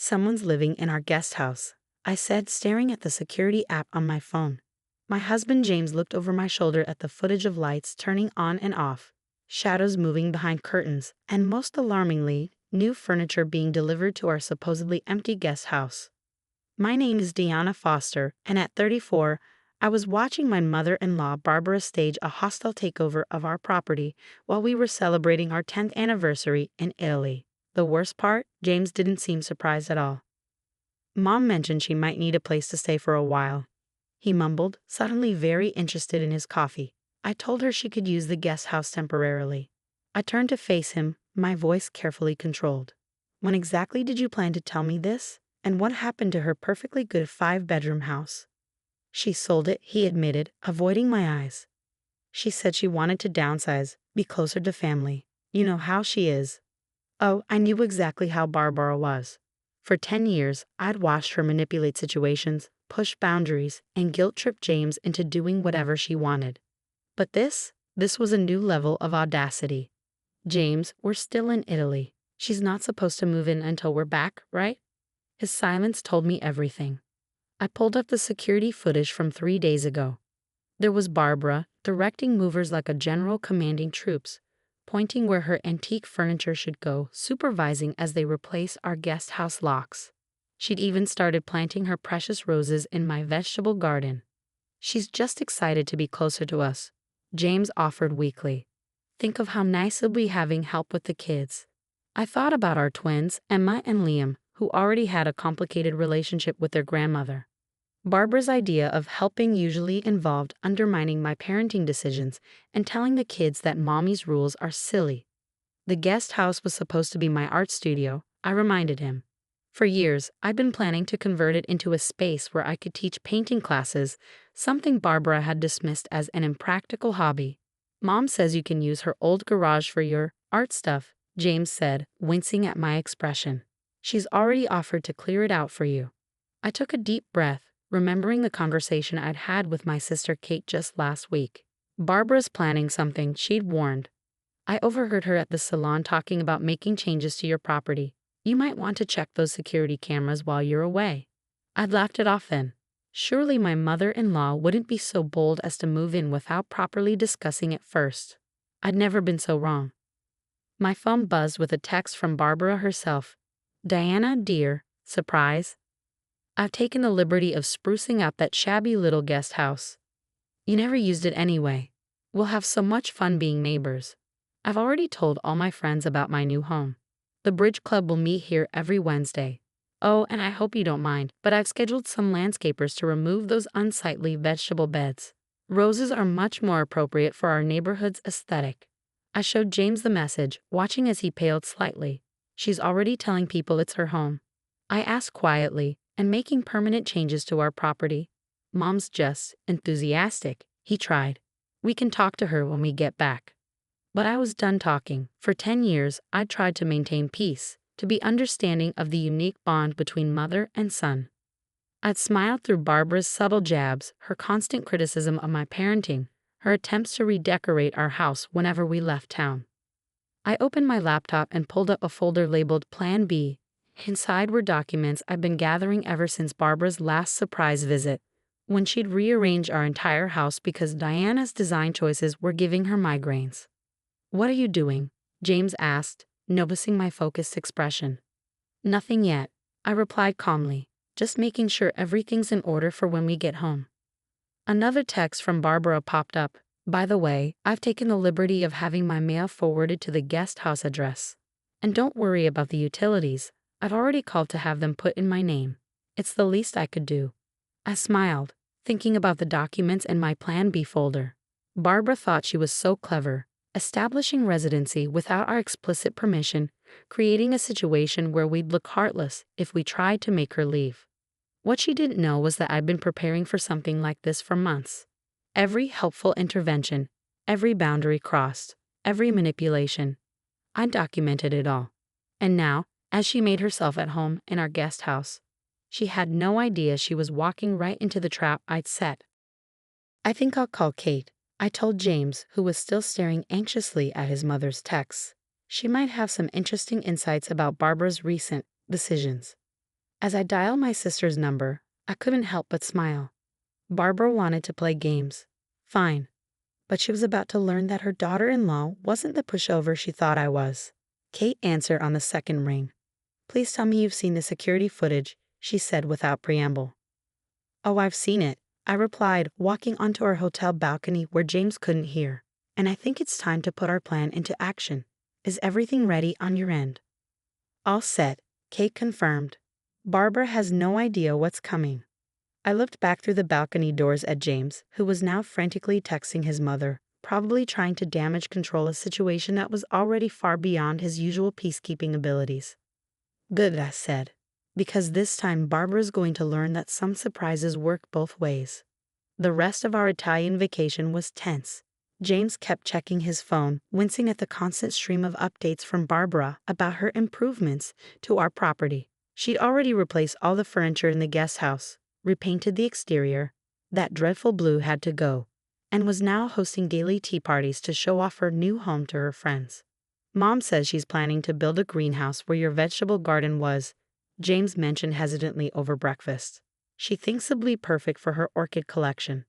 Someone's living in our guest house, I said, staring at the security app on my phone. My husband James looked over my shoulder at the footage of lights turning on and off, shadows moving behind curtains, and most alarmingly, new furniture being delivered to our supposedly empty guest house. My name is Deanna Foster, and at 34, I was watching my mother-in-law Barbara stage a hostile takeover of our property while we were celebrating our 10th anniversary in Italy. The worst part, James didn't seem surprised at all. Mom mentioned she might need a place to stay for a while, he mumbled, suddenly very interested in his coffee. I told her she could use the guest house temporarily. I turned to face him, my voice carefully controlled. When exactly did you plan to tell me this? And what happened to her perfectly good 5-bedroom house? She sold it, he admitted, avoiding my eyes. She said she wanted to downsize, be closer to family. You know how she is. Oh, I knew exactly how Barbara was. For 10 years, I'd watched her manipulate situations, push boundaries, and guilt-trip James into doing whatever she wanted. But this was a new level of audacity. James, we're still in Italy. She's not supposed to move in until we're back, right? His silence told me everything. I pulled up the security footage from 3 days ago. There was Barbara, directing movers like a general commanding troops, pointing where her antique furniture should go, supervising as they replace our guest house locks. She'd even started planting her precious roses in my vegetable garden. She's just excited to be closer to us, James offered weakly. Think of how nice it'll be having help with the kids. I thought about our twins, Emma and Liam, who already had a complicated relationship with their grandmother. Barbara's idea of helping usually involved undermining my parenting decisions and telling the kids that mommy's rules are silly. The guest house was supposed to be my art studio, I reminded him. For years, I'd been planning to convert it into a space where I could teach painting classes, something Barbara had dismissed as an impractical hobby. Mom says you can use her old garage for your art stuff, James said, wincing at my expression. She's already offered to clear it out for you. I took a deep breath, remembering the conversation I'd had with my sister Kate just last week. Barbara's planning something, she'd warned. I overheard her at the salon talking about making changes to your property. You might want to check those security cameras while you're away. I'd laughed it off then. Surely my mother-in-law wouldn't be so bold as to move in without properly discussing it first. I'd never been so wrong. My phone buzzed with a text from Barbara herself. Diana, dear, surprise. I've taken the liberty of sprucing up that shabby little guest house. You never used it anyway. We'll have so much fun being neighbors. I've already told all my friends about my new home. The Bridge Club will meet here every Wednesday. Oh, and I hope you don't mind, but I've scheduled some landscapers to remove those unsightly vegetable beds. Roses are much more appropriate for our neighborhood's aesthetic. I showed James the message, watching as he paled slightly. She's already telling people it's her home. I asked quietly, and making permanent changes to our property. Mom's just enthusiastic, he tried. We can talk to her when we get back. But I was done talking. For 10 years, I'd tried to maintain peace, to be understanding of the unique bond between mother and son. I'd smiled through Barbara's subtle jabs, her constant criticism of my parenting, her attempts to redecorate our house whenever we left town. I opened my laptop and pulled up a folder labeled Plan B. Inside were documents I'd been gathering ever since Barbara's last surprise visit, when she'd rearranged our entire house because Diana's design choices were giving her migraines. What are you doing? James asked, noticing my focused expression. Nothing yet, I replied calmly, just making sure everything's in order for when we get home. Another text from Barbara popped up. By the way, I've taken the liberty of having my mail forwarded to the guest house address. And don't worry about the utilities, I've already called to have them put in my name. It's the least I could do. I smiled, thinking about the documents in my Plan B folder. Barbara thought she was so clever. Establishing residency without our explicit permission, creating a situation where we'd look heartless if we tried to make her leave. What she didn't know was that I'd been preparing for something like this for months. Every helpful intervention, every boundary crossed, every manipulation. I documented it all. And now, as she made herself at home in our guest house, she had no idea she was walking right into the trap I'd set. I think I'll call Kate, I told James, who was still staring anxiously at his mother's texts. She might have some interesting insights about Barbara's recent decisions. As I dialed my sister's number, I couldn't help but smile. Barbara wanted to play games. Fine. But she was about to learn that her daughter-in-law wasn't the pushover she thought I was. Kate answered on the second ring. "Please tell me you've seen the security footage," she said without preamble. "Oh, I've seen it," I replied, walking onto our hotel balcony where James couldn't hear. "And I think it's time to put our plan into action. Is everything ready on your end?" "All set," Kate confirmed. "Barbara has no idea what's coming." I looked back through the balcony doors at James, who was now frantically texting his mother, probably trying to damage control a situation that was already far beyond his usual peacekeeping abilities. "Good," I said, "because this time Barbara's going to learn that some surprises work both ways." The rest of our Italian vacation was tense. James kept checking his phone, wincing at the constant stream of updates from Barbara about her improvements to our property. She'd already replaced all the furniture in the guest house, repainted the exterior, that dreadful blue had to go, and was now hosting daily tea parties to show off her new home to her friends. "Mom says she's planning to build a greenhouse where your vegetable garden was," James mentioned hesitantly over breakfast. "She thinks it'll be perfect for her orchid collection."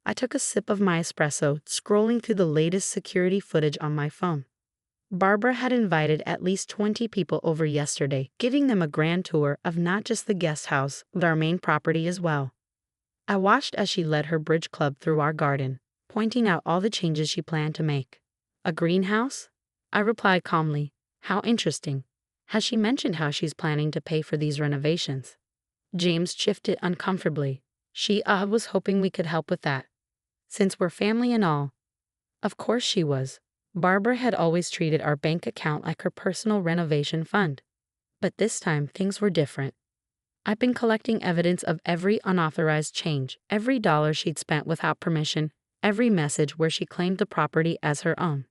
I took a sip of my espresso, scrolling through the latest security footage on my phone. Barbara had invited at least 20 people over yesterday, giving them a grand tour of not just the guest house, but our main property as well. I watched as she led her bridge club through our garden, pointing out all the changes she planned to make. "A greenhouse?" I replied calmly. "How interesting. Has she mentioned how she's planning to pay for these renovations?" James shifted uncomfortably. She was hoping we could help with that, since we're family and all." Of course she was. Barbara had always treated our bank account like her personal renovation fund. But this time things were different. I've been collecting evidence of every unauthorized change, every dollar she'd spent without permission, every message where she claimed the property as her own.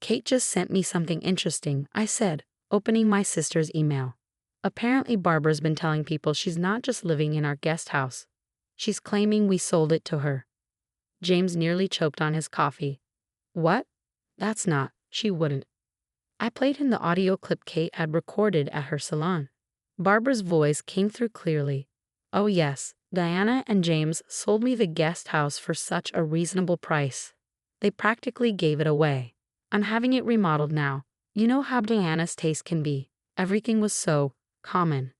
"Kate just sent me something interesting," I said, opening my sister's email. "Apparently Barbara's been telling people she's not just living in our guest house. She's claiming we sold it to her." James nearly choked on his coffee. "What? That's not, she wouldn't." I played him the audio clip Kate had recorded at her salon. Barbara's voice came through clearly. "Oh yes, Diana and James sold me the guest house for such a reasonable price. They practically gave it away. I'm having it remodeled now. You know how Diana's taste can be. Everything was so common."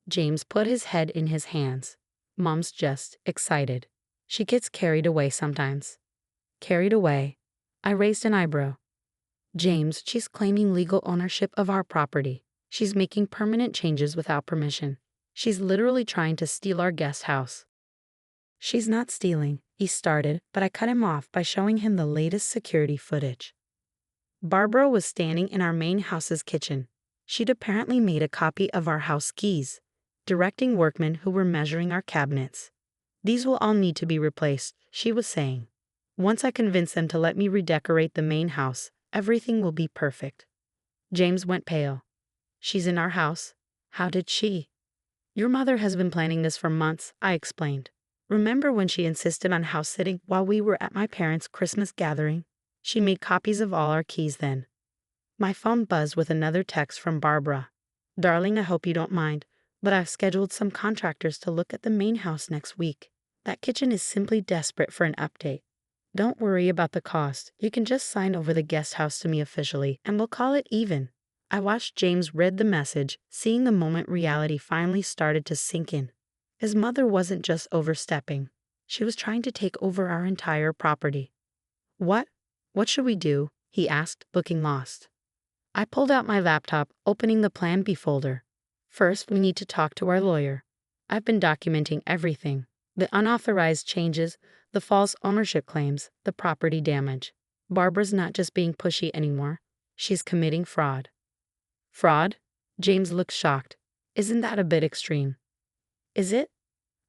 James put his head in his hands. "Mom's just excited. She gets carried away sometimes." "Carried away?" I raised an eyebrow. "James, she's claiming legal ownership of our property. She's making permanent changes without permission. She's literally trying to steal our guest house." "She's not stealing," he started, but I cut him off by showing him the latest security footage. Barbara was standing in our main house's kitchen. She'd apparently made a copy of our house keys, directing workmen who were measuring our cabinets. "These will all need to be replaced," she was saying. "Once I convince them to let me redecorate the main house, everything will be perfect." James went pale. "She's in our house. How did she?" "Your mother has been planning this for months," I explained. "Remember when she insisted on house sitting while we were at my parents' Christmas gathering? She made copies of all our keys then." My phone buzzed with another text from Barbara. "Darling, I hope you don't mind, but I've scheduled some contractors to look at the main house next week. That kitchen is simply desperate for an update. Don't worry about the cost. You can just sign over the guest house to me officially, and we'll call it even." I watched James read the message, seeing the moment reality finally started to sink in. His mother wasn't just overstepping. She was trying to take over our entire property. What should we do?" he asked, looking lost. I pulled out my laptop, opening the Plan B folder. "First, we need to talk to our lawyer. I've been documenting everything. The unauthorized changes, the false ownership claims, the property damage. Barbara's not just being pushy anymore. She's committing fraud." "Fraud?" James looked shocked. "Isn't that a bit extreme?" "Is it?"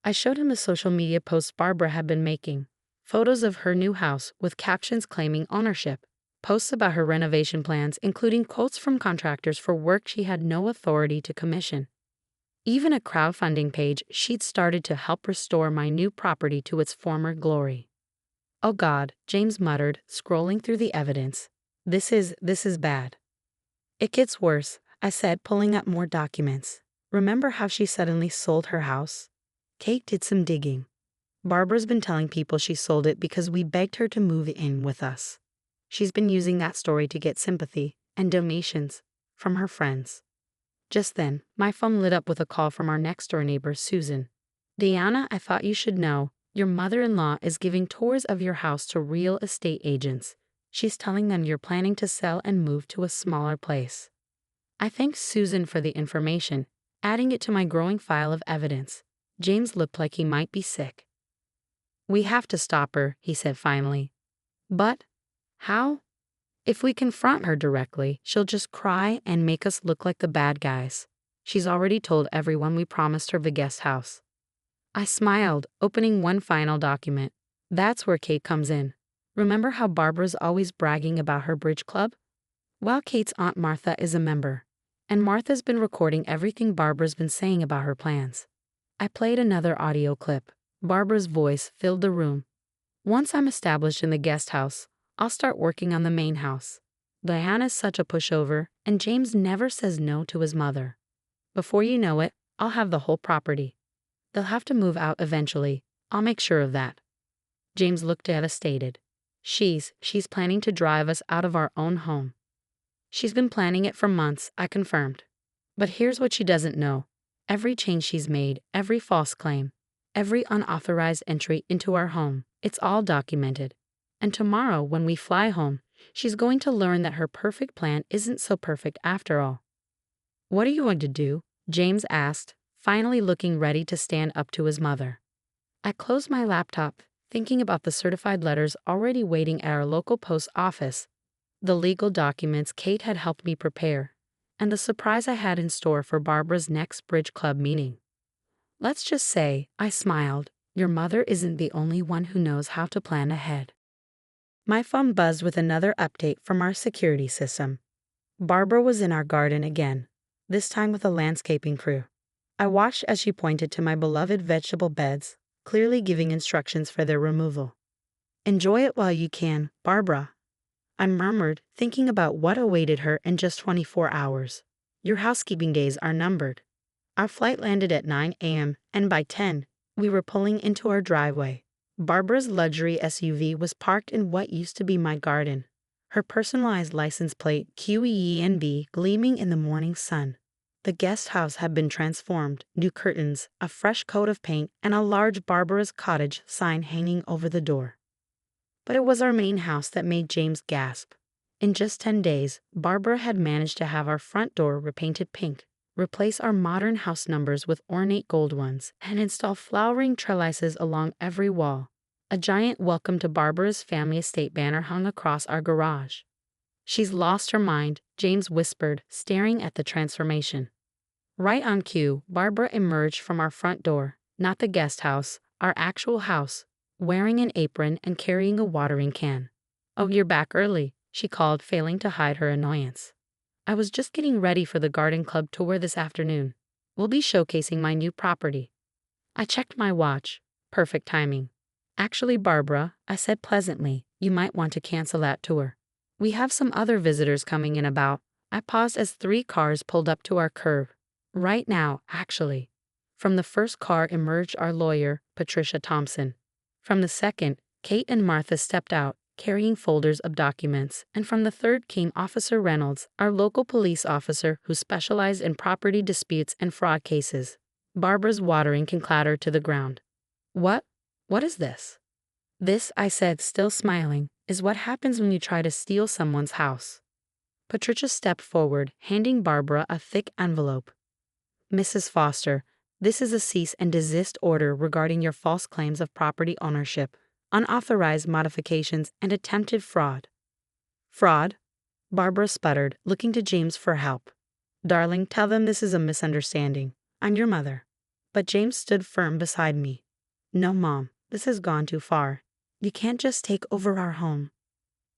I showed him the social media posts Barbara had been making. Photos of her new house with captions claiming ownership. Posts about her renovation plans, including quotes from contractors for work she had no authority to commission. Even a crowdfunding page she'd started to help restore my new property to its former glory. "Oh God," James muttered, scrolling through the evidence. This is bad." "It gets worse," I said, pulling up more documents. Remember how she suddenly sold her house? Kate did some digging. Barbara's been telling people she sold it because we begged her to move in with us. She's been using that story to get sympathy and donations from her friends. Just then, my phone lit up with a call from our next-door neighbor, Susan. Diana, I thought you should know, your mother-in-law is giving tours of your house to real estate agents. She's telling them you're planning to sell and move to a smaller place. I thanked Susan for the information, adding it to my growing file of evidence. James looked like he might be sick. We have to stop her, he said finally. But how? If we confront her directly, she'll just cry and make us look like the bad guys. She's already told everyone we promised her the guest house. I smiled, opening one final document. That's where Kate comes in. Remember how Barbara's always bragging about her bridge club? Well, Kate's Aunt Martha is a member, and Martha's been recording everything Barbara's been saying about her plans. I played another audio clip. Barbara's voice filled the room. Once I'm established in the guest house, I'll start working on the main house. Diana's such a pushover, and James never says no to his mother. Before you know it, I'll have the whole property. They'll have to move out eventually. I'll make sure of that. James looked devastated. She's planning to drive us out of our own home. She's been planning it for months, I confirmed. But here's what she doesn't know. Every change she's made, every false claim, every unauthorized entry into our home, it's all documented. And tomorrow, when we fly home, she's going to learn that her perfect plan isn't so perfect after all. What are you going to do? James asked, finally looking ready to stand up to his mother. I closed my laptop, thinking about the certified letters already waiting at our local post office, the legal documents Kate had helped me prepare, and the surprise I had in store for Barbara's next bridge club meeting. Let's just say, I smiled, your mother isn't the only one who knows how to plan ahead. My phone buzzed with another update from our security system. Barbara was in our garden again, this time with a landscaping crew. I watched as she pointed to my beloved vegetable beds, clearly giving instructions for their removal. Enjoy it while you can, Barbara, I murmured, thinking about what awaited her in just 24 hours. Your housekeeping days are numbered. Our flight landed at 9 a.m., and by 10, we were pulling into our driveway. Barbara's luxury SUV was parked in what used to be my garden, her personalized license plate QENB gleaming in the morning sun. The guest house had been transformed, new curtains, a fresh coat of paint, and a large Barbara's Cottage sign hanging over the door. But it was our main house that made James gasp. In just 10 days, Barbara had managed to have our front door repainted pink, replace our modern house numbers with ornate gold ones, and install flowering trellises along every wall. A giant welcome to Barbara's family estate banner hung across our garage. She's lost her mind, James whispered, staring at the transformation. Right on cue, Barbara emerged from our front door, not the guest house, our actual house, wearing an apron and carrying a watering can. Oh, you're back early, she called, failing to hide her annoyance. I was just getting ready for the garden club tour this afternoon. We'll be showcasing my new property. I checked my watch. Perfect timing. Actually, Barbara, I said pleasantly, you might want to cancel that tour. We have some other visitors coming in about. I paused as 3 cars pulled up to our curb. Right now, actually. From the first car emerged our lawyer, Patricia Thompson. From the second, Kate and Martha stepped out, carrying folders of documents, and from the third came Officer Reynolds, our local police officer who specialized in property disputes and fraud cases. Barbara's watering can clatter to the ground. What is this? This, I said, still smiling, is what happens when you try to steal someone's house. Patricia stepped forward, handing Barbara a thick envelope. Mrs. Foster, this is a cease and desist order regarding your false claims of property ownership, unauthorized modifications, and attempted fraud. Fraud? Barbara sputtered, looking to James for help. Darling, tell them this is a misunderstanding. I'm your mother. But James stood firm beside me. No, Mom, this has gone too far. You can't just take over our home.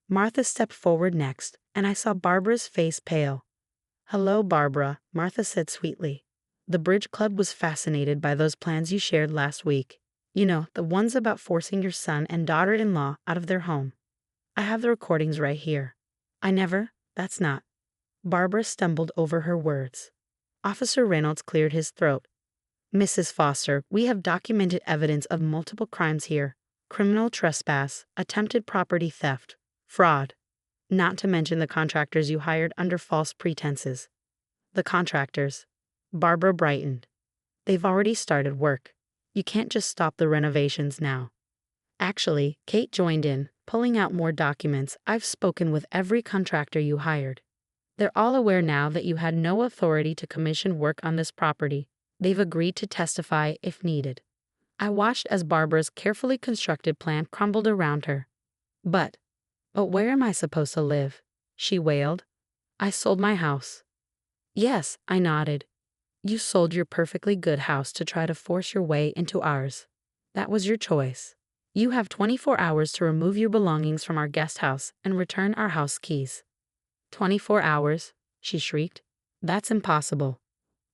Martha stepped forward next, and I saw Barbara's face pale. Hello, Barbara, Martha said sweetly. The Bridge Club was fascinated by those plans you shared last week. You know, the ones about forcing your son and daughter-in-law out of their home. I have the recordings right here. That's not. Barbara stumbled over her words. Officer Reynolds cleared his throat. Mrs. Foster, we have documented evidence of multiple crimes here. Criminal trespass, attempted property theft, fraud. Not to mention the contractors you hired under false pretenses. The contractors. Barbara brightened. They've already started work. You can't just stop the renovations now. Actually, Kate joined in, pulling out more documents. I've spoken with every contractor you hired. They're all aware now that you had no authority to commission work on this property. They've agreed to testify if needed. I watched as Barbara's carefully constructed plan crumbled around her. But where am I supposed to live? She wailed. I sold my house. Yes, I nodded. You sold your perfectly good house to try to force your way into ours. That was your choice. You have 24 hours to remove your belongings from our guest house and return our house keys. 24 hours, she shrieked. That's impossible.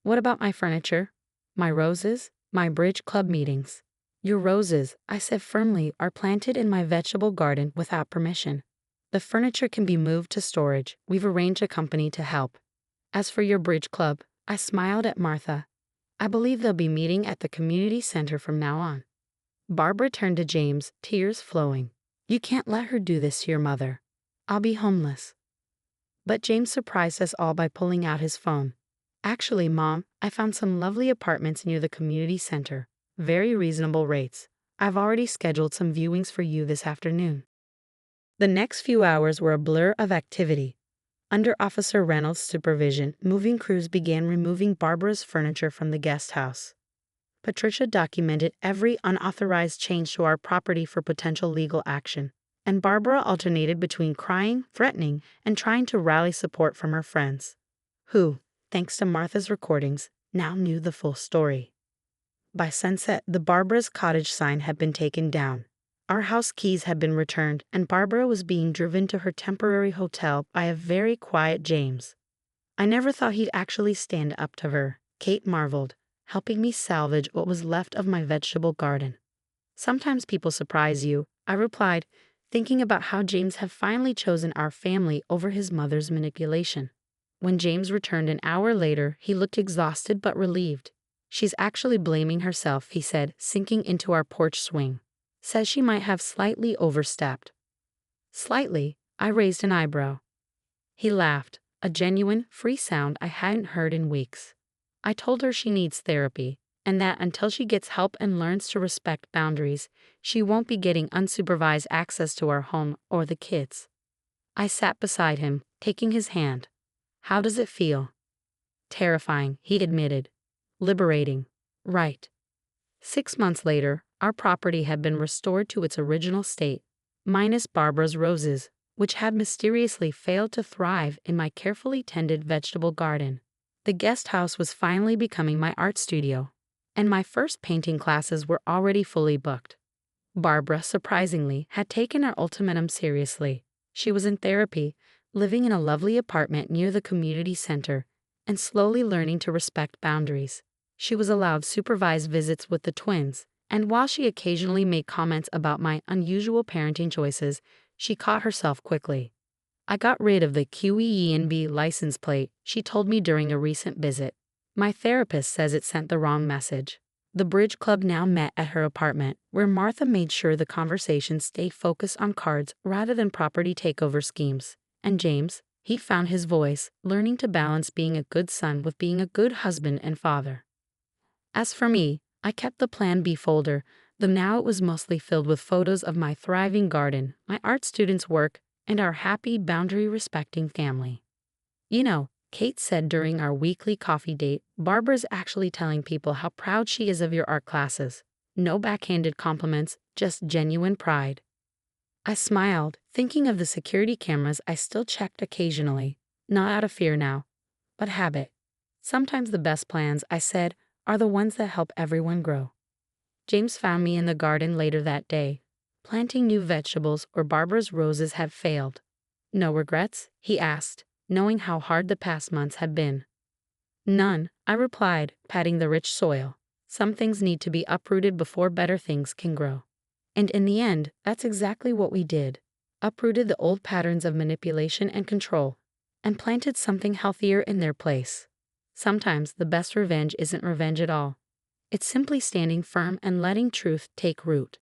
What about my furniture? My roses? My bridge club meetings? Your roses, I said firmly, are planted in my vegetable garden without permission. The furniture can be moved to storage. We've arranged a company to help. As for your bridge club, I smiled at Martha. I believe they'll be meeting at the community center from now on. Barbara turned to James, tears flowing. You can't let her do this to your mother. I'll be homeless. But James surprised us all by pulling out his phone. Actually, Mom, I found some lovely apartments near the community center. Very reasonable rates. I've already scheduled some viewings for you this afternoon. The next few hours were a blur of activity. Under Officer Reynolds' supervision, moving crews began removing Barbara's furniture from the guest house. Patricia documented every unauthorized change to our property for potential legal action, and Barbara alternated between crying, threatening, and trying to rally support from her friends, who, thanks to Martha's recordings, now knew the full story. By sunset, the Barbara's cottage sign had been taken down. Our house keys had been returned, and Barbara was being driven to her temporary hotel by a very quiet James. I never thought he'd actually stand up to her, Kate marveled, helping me salvage what was left of my vegetable garden. Sometimes people surprise you, I replied, thinking about how James had finally chosen our family over his mother's manipulation. When James returned an hour later, he looked exhausted but relieved. She's actually blaming herself, he said, sinking into our porch swing. Says she might have slightly overstepped. Slightly, I raised an eyebrow. He laughed, a genuine, free sound I hadn't heard in weeks. I told her she needs therapy, and that until she gets help and learns to respect boundaries, she won't be getting unsupervised access to our home or the kids. I sat beside him, taking his hand. How does it feel? Terrifying, he admitted. Liberating. Right. 6 months later, our property had been restored to its original state, minus Barbara's roses, which had mysteriously failed to thrive in my carefully tended vegetable garden. The guest house was finally becoming my art studio, and my first painting classes were already fully booked. Barbara, surprisingly, had taken our ultimatum seriously. She was in therapy, living in a lovely apartment near the community center, and slowly learning to respect boundaries. She was allowed supervised visits with the twins, and while she occasionally made comments about my unusual parenting choices, she caught herself quickly. I got rid of the QENB license plate, she told me during a recent visit. My therapist says it sent the wrong message. The bridge club now met at her apartment, where Martha made sure the conversation stayed focused on cards rather than property takeover schemes. And James, he found his voice, learning to balance being a good son with being a good husband and father. As for me, I kept the Plan B folder, though now it was mostly filled with photos of my thriving garden, my art students' work, and our happy, boundary-respecting family. You know, Kate said during our weekly coffee date, Barbara's actually telling people how proud she is of your art classes. No backhanded compliments, just genuine pride. I smiled, thinking of the security cameras I still checked occasionally, not out of fear now, but habit. Sometimes the best plans, I said, are the ones that help everyone grow. James found me in the garden later that day, planting new vegetables where Barbara's roses had failed. No regrets? He asked, knowing how hard the past months had been. None, I replied, patting the rich soil. Some things need to be uprooted before better things can grow. And in the end, that's exactly what we did. Uprooted the old patterns of manipulation and control, and planted something healthier in their place. Sometimes the best revenge isn't revenge at all. It's simply standing firm and letting truth take root.